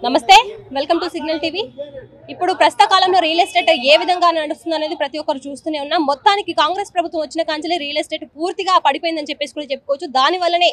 నమస్తే welcome to signal TV ఇప్పుడు ప్రస్తుత కాలంలో రియల్ ఎస్టేట్ ఏ విధంగా నడుస్తుంది అనేది ప్రతి ఒక్కరు చూస్తూనే ఉన్నాం. మొత్తానికి కాంగ్రెస్ ప్రభుత్వం వచ్చిన కాంచెలే రియల్ ఎస్టేట్ పూర్తిగా పడిపోయిందని చెప్పేసి కూడా చెప్పుకోవచ్చు. దాని వల్లనే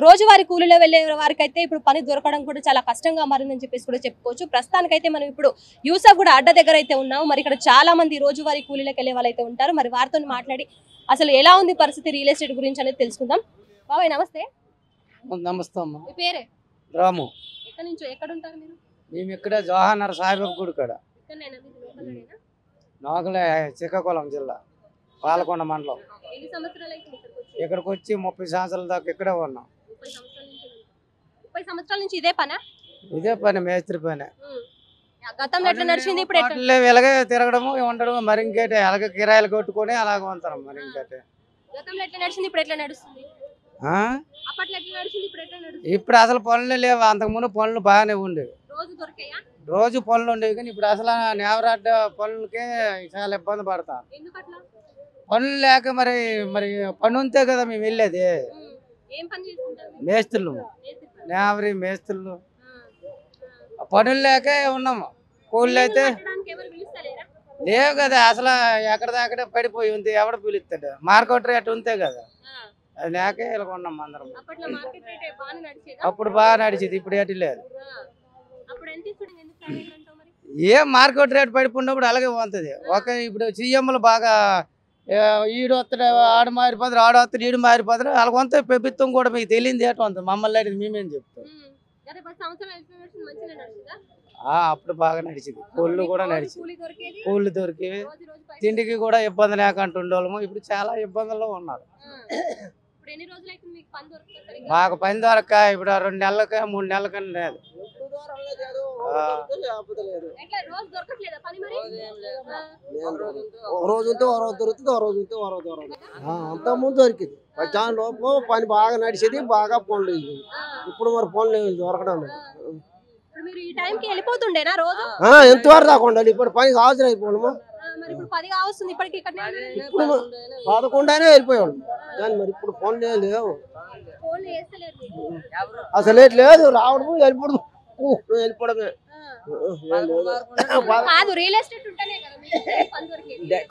రోజువారీ కూలీలో వెళ్లే వారికి అయితే ఇప్పుడు పని దొరకడం కూడా చాలా కష్టంగా మారిందని చెప్పేసి కూడా చెప్పుకోవచ్చు. ప్రస్తుతానికైతే మనం ఇప్పుడు యూసఫ్ కూడా అడ్డ దగ్గర అయితే ఉన్నాము. మరి ఇక్కడ చాలా మంది రోజువారీ కూలీలకు వెళ్లే వాళ్ళు అయితే ఉంటారు. మరి వారితో మాట్లాడి అసలు ఎలా ఉంది పరిస్థితి రియల్ ఎస్టేట్ గురించి అనేది తెలుసుకుందాం. బాబాయ్ నమస్తే. నమస్తే అమ్మ. మీ పేరే? రాము. ఎక్కడి నుంచో ఎక్కడ ఉంటారు మీరు? మేము ఇక్కడ జవహర్ సాయిబాబా గుడి కాడ, నాగుల శ్రీకాకుళం జిల్లా పాలకొండ మండలం. ఎన్ని సంవత్సరాలు అయితే ఇక్కడికి వచ్చి 30 సంవత్సరాల దాకా ఇక్కడే ఉన్నాం. 30 సంవత్సరాల నుంచి ఇదే పనా? ఇదే పని, మేస్త్రి పని. గతంలో ఎట్లా నడిచింది, ఇప్పుడు ఎట్లా? ఇలాగే తిరగడము ఉండడం, మరి ఇంకేటే అలాగే కిరాయిలు కొట్టుకొని అలాగే ఉంటాం. మరి ఇంకేటే గతంలో ఎట్లా నడిచింది, ఇప్పుడు ఎట్లా నడుస్తుంది? అప్పట్లో ఎట్లా నడిచింది, ఇప్పుడు ఎట్లా నడుస్తుంది? ఇప్పుడు అసలు పనులు లేవు. అంతకుముందు పనులు బాగానే ఉండేవి, రోజు దొరికాయా? రోజు పనులు ఉండేవి. కానీ ఇప్పుడు అసలు నేవరాడ్డ పనులకే చాలా ఇబ్బంది పడతాం. ఎందుకట్లా? పనులు లేక మరి మరి పని ఉంటే కదా మేము వెళ్ళేది. ఏం పని చేసుకుంటారు? మేస్త్రులు, నేవరి మేస్త్రులు. పనులు లేకే ఉన్నాము. కూలీలు అయితే లేవు కదా. అసలు ఎక్కడిదక్కడే పడిపోయి ఉంది. ఎవడ పిలుస్తాడు? మార్కెట్ రేట్ ఉంటే కదా, అది లేకే ఇలా ఉన్నాం అందరం. అప్పుడు బాగా నడిచేది, ఇప్పుడు ఏటి లేదు. ఏం మార్కెట్ రేట్ పడిపోయినప్పుడు అలాగే పోతుంది. ఇప్పుడు సీఎంలు బాగా ఈడు వస్తాడు, ఆడు మారిపోతారు, ఆడు వస్తాడు, ఈడు మారిపోతారు. అలాగ వంత ప్రభుత్వం కూడా మీకు తెలియదు ఏటో అంత. మమ్మల్ని అడిగి మేమేం చెప్తాం. అప్పుడు బాగా నడిచింది. కూళ్ళు కూడా నడిచింది, కూళ్ళు దొరికేవి, తిండికి కూడా ఇబ్బంది లేకుండా ఉండేవాళ్ళము. ఇప్పుడు చాలా ఇబ్బందుల్లో ఉన్నారు. మాకు పని దొరక ఇప్పుడు 2 నెలలకి 3 నెలలకన్నా లేదు. రోజు ఉంటే రోజు దొరుకుతుంది, రోజు ఉంటే రోజు దొరకదు. అంతకుముందు దొరికింది. దాని లోపు పని బాగా నడిచేది, బాగా పనులు. ఇప్పుడు మరి పనులు దొరకడం లేదు. ఎంతవరకు దాకా ఉండాలి? ఇప్పుడు పని హాజరు అయిపోవడము. ఇప్పుడు 11 వెళ్ళిపోయాడు. కానీ మరి ఇప్పుడు ఫోన్లే లేవు, అసలు లేదు. రావడము వెళ్ళిపోవడం, వెళ్ళిపోవడమే.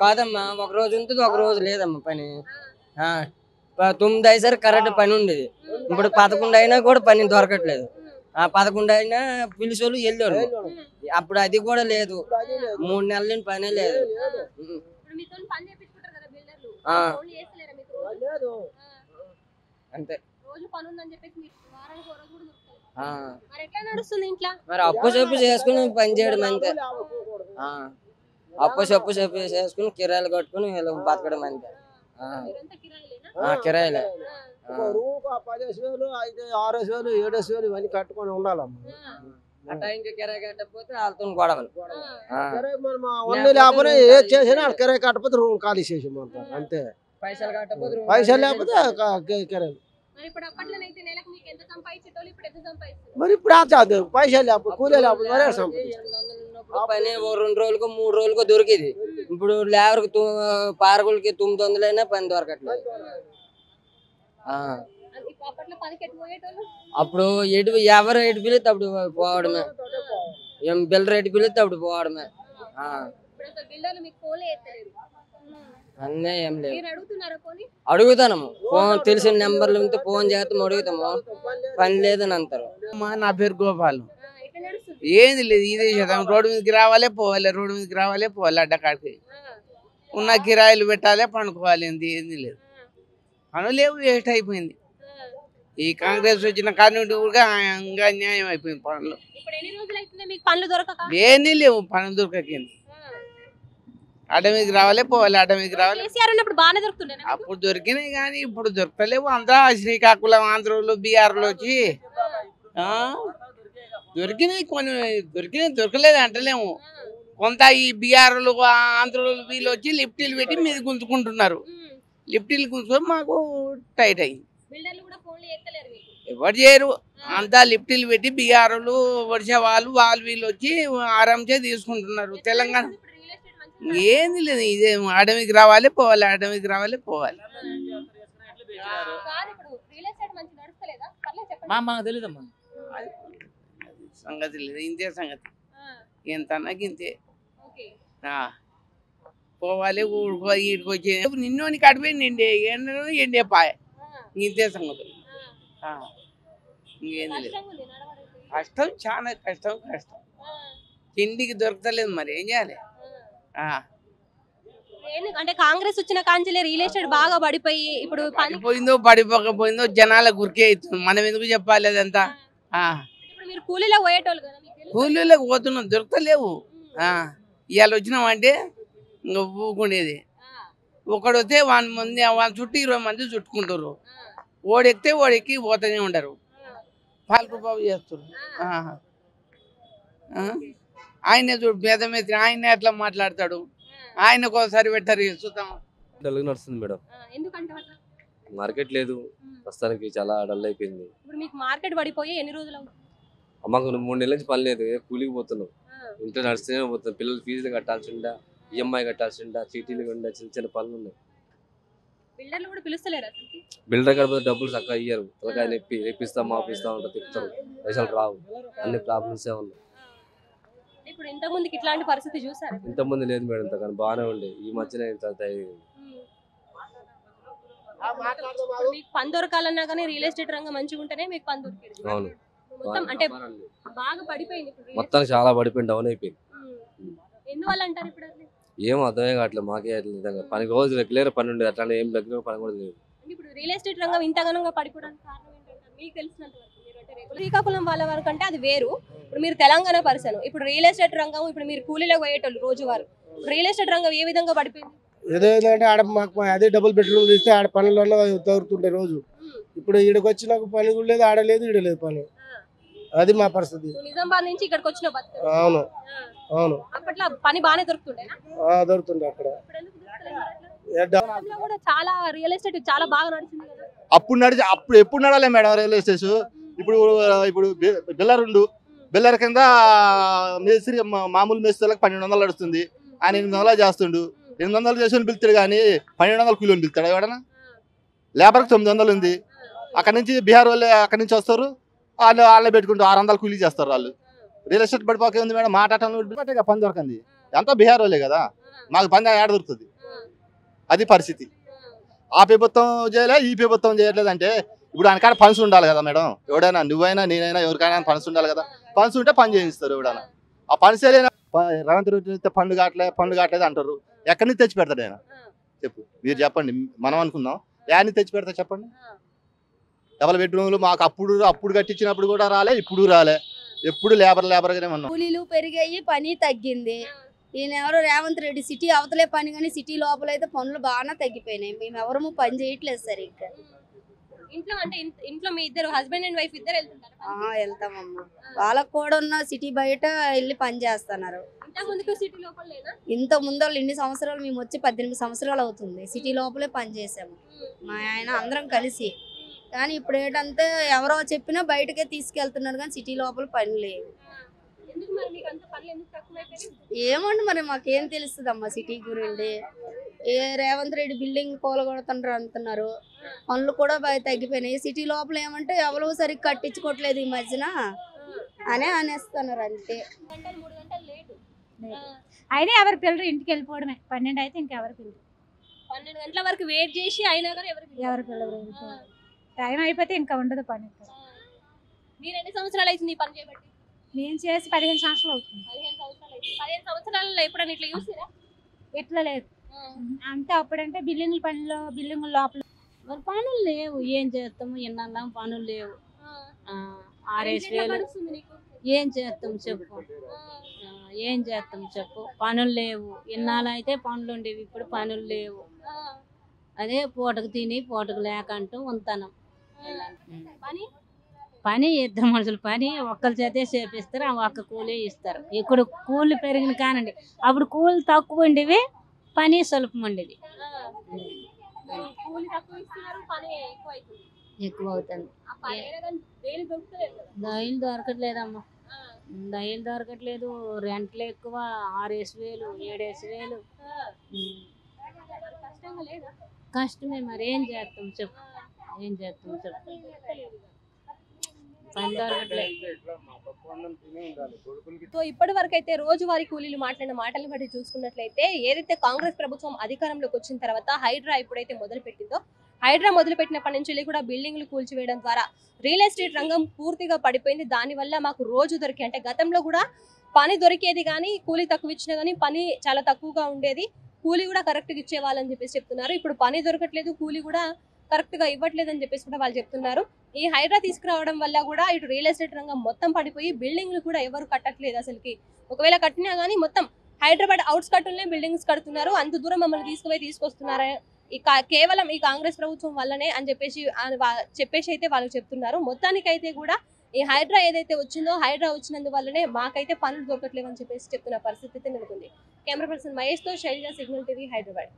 కాదమ్మా, ఒక రోజు ఉంటుంది, ఒక రోజు లేదమ్మా పని. 9 అయ్యేసరికి కరెక్ట్ పని ఉండేది. ఇప్పుడు 11 అయినా కూడా పని దొరకట్లేదు. 11 అయినా పిలిచోళ్ళు వెళ్ళారు. అప్పుడు అది కూడా లేదు. 3 నెలల నుంచి పనే లేదు. అంతే. మరి అప్పు చెప్పు చేసుకుని పని చేయడం అంతే. అప్పు చెప్పు చేసుకుని కిరాయిలు కట్టుకుని బతకడం అంతే. కిరాయిలే. 10,000, 6,000, 7,000 ఇవన్నీ కట్టుకొని ఉండాలమ్మా. కిరాయి కట్టకపోతే వాళ్ళతో గొడవలు. లేకపోతే ఏది చేసినా కిరాయి కట్టకపోతే రూమ్ ఖాళీ చేసి అంతే. పైసలు లేకపోతే కిరాయి. మరి ఇప్పుడు పైసలు లేకపోతే కూలీ లేకపోతే మరే పని 2 రోజులకు 3 రోజులకు దొరికింది. ఇప్పుడు లేబర్కి పారకులకి 900 అయినా పని దొరకట్లేదు. అప్పుడు ఎవరు ఎటు పిలిస్తే అప్పుడు పోవడమే. ఏం బిల్డర్ ఎటు పిలిస్తే అప్పుడు పోవడమే. అన్నీ ఏం లేదు. అడుగుతాము, ఫోన్ తెలిసిన నెంబర్లు ఉంటే ఫోన్ చేస్తాము, అడుగుతాము. పని లేదని అంటారు. నా పేరు గోపాల్. ఏంది లేదు, ఇదే చేద్దాం. రోడ్డు మీదకి రావాలి పోవాలి, రోడ్డు మీదకి రావాలి పోవాలి. అడ్డకాడికి ఉన్న కిరాయిలు పెట్టాలి, పండుకోవాలి. ఏంది లేదు, పనులు లేవు. వేస్ట్ అయిపోయింది. ఈ కాంగ్రెస్ వచ్చిన కారణం కూడా ఇంకా అన్యాయం అయిపోయింది. పనులు ఏంది లేవు, పనులు దొరకకింది. అడవికి రావాలి పోవాలి, అడవికి రావాలి. అప్పుడు దొరికినాయి కానీ ఇప్పుడు దొరకలేవు. అంతా శ్రీకాకుళం, ఆంధ్రలో, బీహార్లో వచ్చి దొరికినాయి. కొన్ని దొరకలేదు అంటలేము. కొంత ఈ బీహార్లు, ఆంధ్రలో వీళ్ళు వచ్చి లిఫ్టీలు పెట్టి మీద గుంజుకుంటున్నారు. లిఫ్టీలు గుంజుకొని మాకు టైట్ అయింది. ఎవరు చేయరు. అంతా లిఫ్టీలు పెట్టి బీహార్లు, వర్ష వాళ్ళు వీళ్ళు వచ్చి ఆరాంసే తీసుకుంటున్నారు. తెలంగాణ ఏంది లేదు, ఇదే అడవికి రావాలి పోవాలి, అడవికి రావాలి పోవాలి. మాకు తెలియదమ్మా. సంగతి లేదు, ఇంతే సంగతి. ఎంత అన్నాకి ఇంతే. పోవాలి ఈడికి వచ్చి నిన్నోని కడిపోయి నిండే ఎండే పాయ, ఇంతే సంగతి. ఇంకేంది లేదు. కష్టం, చాలా కష్టం. తిండికి దొరకలేదు, మరి ఏం చేయాలి? అంటే కాంగ్రెస్ వచ్చిన కాంచెలే రియల్ ఎస్టేట్ బాగా పడిపోయి ఇప్పుడు పడిపోయిందో పడిపోకపోయిందో జనాల గురికే అవుతుంది. మనం ఎందుకు చెప్పాలి అదంతా? ఇప్పుడు మీరు కూలీలో పోయేటోళ్ళు కదా, కూలీలకు పోతున్నాం, దొరకలేవు. ఇవాళ వచ్చినామంటే ఇంకా ఊకుండేది. ఒకడు వస్తే వాళ్ళ చుట్టూ 20 మంది చుట్టుకుంటారు. ఓడెక్కితే ఓడెక్కి పోతూనే ఉండరు, పాలకు బాబు చేస్తారు. ఆయనే చూడు పేదమెత్తి, ఆయనే ఎట్లా మాట్లాడతాడు, ఆయనకు ఒకసారి పెట్టారు చూద్దాం. డల్గా నడుస్తుంది మేడం, మార్కెట్ లేదు ప్రస్తుతానికి, చాలా డల్ అయిపోయింది. ఇప్పుడు మీకు మార్కెట్ పడిపోయి ఎన్ని రోజులు అవుతుంది? అమ్మకు 3 నెలల నుంచి పని లేదు, కూలికి పోతున్నాం, ఇంట్లో నడుస్తూనే పోతున్నాం. పిల్లలు ఫీజులు కట్టాల్సిందా, ఈఎంఐ కట్టాల్సిందా, చీటీలు ఉండే చిన్న చిన్న పనులు ఉన్నాయి. బిల్డర్లు కూడా పిలుస్తలేరు అసలు. బిల్డర్ కడిపోతే డబ్బులు చక్కగా ఇయ్యరు, తలకాయ నొప్పి, రేపిస్తాం మాపిస్తాం అంటే తిప్పుతారు, పైసలు రావు, అన్ని ప్రాబ్లమ్స్ ఉన్నాయి. ఇప్పుడు ఇంత ముందుకి ఇట్లాంటి పరిస్థితి చూసారు? ఇంత ముందు లేదు మేడం, ఇంత కానీ బాగానే ఉండే, ఈ మధ్యన ఇంత మీకు పని దొరకాలన్నా కానీ రియల్ ఎస్టేట్ రంగం మంచిగా ఉంటేనే మీకు పని దొరికేది. అవును, మొత్తం అంటే బాగా పడిపోయింది మొత్తం, చాలా పడిపోయింది, డౌన్ అయిపోయింది. ఎందువల్ల అంటారు ఇప్పుడు? ఏం అర్థమే కావట్లేదు మాకే, పని రోజు రెగ్యులర్ పని ఉండేది, అట్లాంటి ఏం రెగ్యులర్ పని కూడా లేదు. ఇప్పుడు రియల్ ఎస్టేట్ రంగం ఇంతగానంగా పడిపోవడానికి కారణం ఏంటంటారు మీకు తెలిసినంత వరకు? శ్రీకాకుళం వాళ్ళ వరకు అంటే అది వేరు, ఇప్పుడు మీరు తెలంగాణ పర్సన్, ఇప్పుడు రియల్ ఎస్టేట్ రంగం, ఇప్పుడు మీరు కూలీలో పోయేటోళ్ళు రోజువారు, రియల్ ఎస్టేట్ రంగం ఏ విధంగా పడిపోయింది? ఏదంటే ఆడ మాకు అదే డబుల్ బెడ్రూమ్ తీస్తే ఆడ పనులలో తగురుతుండే రోజు. ఇప్పుడు ఈడకి వచ్చి నాకు పని కూడా లేదు, ఆడలేదు ఈడలేదు పని. అది మా పరిస్థితి. నిజామాబాద్ నుంచి ఇక్కడికి వచ్చిన బతుకు. అవును అవును, అప్పట్లో పని బాగానే దొరుకుతుండేనా? దొరుకుతుండే అక్కడ. కూడా చాలా రియల్ ఎస్టేట్ చాలా బాగా నడిచింది కదా. అప్పుడు ఎప్పుడు నడాలి మేడం రియల్ ఎస్టేట్? ఇప్పుడు బిల్లర్ కింద మేస్త్రి, మామూలు మేస్త్రికి 1200 నడుస్తుంది, ఆయన 800 చేస్తుండు. 800 చేసి పిలుతాడు కానీ 1200 కూలీని పిలుతాడు ఎవడన్నా? లేబర్కి 900 ఉంది. అక్కడ నుంచి బీహార్ వాళ్ళు అక్కడి నుంచి వస్తారు, వాళ్ళే పెట్టుకుంటారు, 600 కూలీ చేస్తారు వాళ్ళు. రియల్ ఎస్టేట్ పడిపోకే ఉంది మేడం, మాట్లాడటం పని దొరకంది, అంతా బీహార్ వాళ్ళే కదా, మాకు పని ఏడ దొరుకుతుంది? అది పరిస్థితి. ఆ ప్రభుత్వం చేయలే, ఈ ప్రభుత్వం చేయట్లేదు అంటే ఇప్పుడు ఆయనకాడ ఫండ్స్ ఉండాలి కదా మేడం. ఎవడైనా నువ్వైనా నేనైనా ఎవరికైనా ఫండ్స్ ఉండాలి కదా, ఫండ్స్ ఉంటే పని చేయిస్తారు ఎవడైనా. ఆ ఫండ్స్ రేవంత్ రెడ్డి పనులు కావట్లేదు అంటారు, ఎక్కడి నుంచి తెచ్చి పెడతాడు ఆయన? చెప్పు, మీరు చెప్పండి, మనం అనుకుందాం, యాన్ని తెచ్చి పెడతా చెప్పండి? డబల్ బెడ్రూమ్లు మాకు అప్పుడు కట్టించినప్పుడు కూడా రాలే, ఇప్పుడు రాలే, ఎప్పుడు లేబర్గానే ఉన్నాం. కూలీలు పెరిగాయి, పని తగ్గింది. ఈయన ఎవరు రేవంత్ రెడ్డి సిటీ అవతలే పని, కానీ సిటీ లోపల అయితే పనులు బాగా తగ్గిపోయినాయి. మేము ఎవరము పని చేయట్లేదు సరిగ్గా. ఇంట్లో అంటే ఇంట్లో మీ ఇద్దరు హస్బెండ్ అండ్ వైఫ్ ఇద్దరు వెళ్తుంటారు? వెళ్తామమ్మా, వాళ్ళకు కూడా ఉన్న సిటీ బయట వెళ్ళి పని చేస్తున్నారు. ఇంత ముందు వాళ్ళు ఇన్ని సంవత్సరాలు, మేము వచ్చి 18 సంవత్సరాలు అవుతుంది, సిటీ లోపలే పని చేసాము మా ఆయన అందరం కలిసి. కానీ ఇప్పుడు ఏంటంటే ఎవరో చెప్పినా బయటకే తీసుకెళ్తున్నారు, కానీ సిటీ లోపల పని లేవు. ఏమండి మరి మాకేం తెలుస్తుంది అమ్మా సిటీ గురించి? రేవంత్ రెడ్డి బిల్డింగ్ కూలగొడుతున్నారు అంటున్నారు, పనులు కూడా బాగా తగ్గిపోయినాయి. సిటీ లోపల ఏమంటే ఎవరు సరిగ్గా కట్టించుకోవట్లేదు ఈ మధ్యన అని అనేస్తున్నారు అంతే. అయినా ఎవరి పిల్లలు ఇంటికి వెళ్ళిపోవడమే, 12 అయితే ఇంకెవరి పిల్లలు 12 గంటల వరకు వెయిట్ చేసి అయినా కానీ ఎవరి పిల్లలు టైం అయిపోతే ఇంకా ఉండదు పని. మీరు ఎన్ని సంవత్సరాలు అవుతుంది ఈ పని చేయబట్టి? నేను చేసి 15 సంవత్సరాలు అవుతుంది. 15 సంవత్సరాలలో ఎప్పుడైనా ఇట్లా చూసిరా? ఎట్లా లేదు అంటే అప్పుడంటే బిల్డింగ్ లోపల మరి పనులు లేవు, ఏం చేస్తాము? ఎన్నన్నా పనులు లేవు. 6,000 ఏం చేస్తాం చెప్పు, ఏం చేస్తాం చెప్పు? పనులు లేవు. ఇన్నాళ్ళు అయితే పనులు ఉండేవి, ఇప్పుడు పనులు లేవు. అదే పూటకు తిని పూటకు లేకంటూ ఉంటాను. పని ఇద్దరు మనుషులు పని ఒక్కరి చేతే చేపిస్తారు, ఒక్క కూలీ ఇస్తారు. ఇప్పుడు కూలి పెరిగిన కానండి, అప్పుడు కూలి తక్కువ ఉండేవి, పని సులభం ఉండేది. ఎక్కువ అవుతుంది. దయలు దొరకట్లేదమ్మా, దయలు దొరకట్లేదు. రెంట్లు ఎక్కువ, 6,000 7,000. కష్టమే, మరి ఏం చేస్తాం చెప్పు, ఏం చేస్తాం చెప్పు? పని దొరకట్లేదు. సో ఇప్పటి వరకు అయితే రోజువారీ కూలీలు మాట్లాడిన మాటలను బట్టి చూసుకున్నట్లయితే ఏదైతే కాంగ్రెస్ ప్రభుత్వం అధికారంలోకి వచ్చిన తర్వాత హైడ్రా ఎప్పుడైతే మొదలు పెట్టిందో హైడ్రా మొదలు పెట్టినప్పటి నుంచి కూడా బిల్డింగ్లు కూల్చివేయడం ద్వారా రియల్ ఎస్టేట్ రంగం పూర్తిగా పడిపోయింది. దానివల్ల మాకు రోజు దొరికే అంటే గతంలో కూడా పని దొరికేది కానీ కూలీ తక్కువ ఇచ్చినా కానీ పని చాలా తక్కువగా ఉండేది, కూలీ కూడా కరెక్ట్గా ఇచ్చేవాళ్ళని చెప్పేసి చెప్తున్నారు. ఇప్పుడు పని దొరకట్లేదు, కూలీ కూడా కరెక్ట్గా ఇవ్వట్లేదు అని చెప్పేసి కూడా వాళ్ళు చెప్తున్నారు. ఈ హైడ్రా తీసుకురావడం వల్ల కూడా ఇటు రియల్ ఎస్టేట్ రంగం మొత్తం పడిపోయి బిల్డింగ్లు కూడా ఎవరు కట్టట్లేదు అసలుకి. ఒకవేళ కట్టినా కానీ మొత్తం హైదరాబాద్ అవుట్స్కట్లనే బిల్డింగ్స్ కడుతున్నారు. అంత దూరం మమ్మల్ని తీసుకొస్తున్నారు కేవలం ఈ కాంగ్రెస్ ప్రభుత్వం వల్లనే అని చెప్పేసి అయితే వాళ్ళు చెప్తున్నారు. మొత్తానికైతే కూడా ఈ హైడ్రా ఏదైతే వచ్చిందో హైడ్రా వచ్చినందువల్లనే మాకైతే పనులు దొరకట్లేవని చెప్పేసి చెప్తున్న పరిస్థితి అయితే నెలకొంది. కెమెరా పర్సన్ మహేష్ తో శైలజ, సిగ్నల్ టీవీ, హైదరాబాద్.